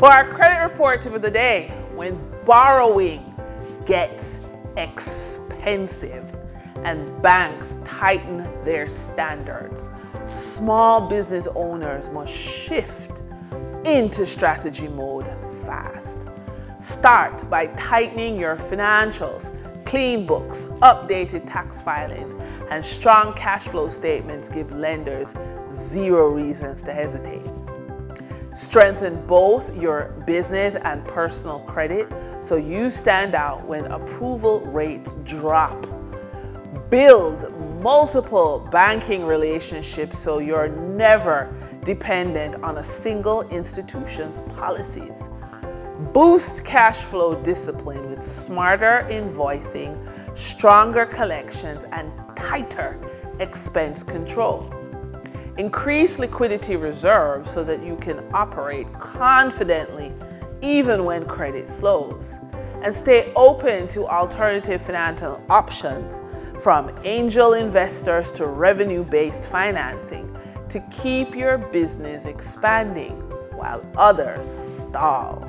For our credit report tip of the day, when borrowing gets expensive and banks tighten their standards, small business owners must shift into strategy mode fast. Start by tightening your financials. Clean books, updated tax filings, and strong cash flow statements give lenders zero reasons to hesitate. Strengthen both your business and personal credit so you stand out when approval rates drop. Build multiple banking relationships so you're never dependent on a single institution's policies. Boost cash flow discipline with smarter invoicing, stronger collections, and tighter expense control. Increase liquidity reserves so that you can operate confidently even when credit slows. And stay open to alternative financial options, from angel investors to revenue-based financing, to keep your business expanding while others stall.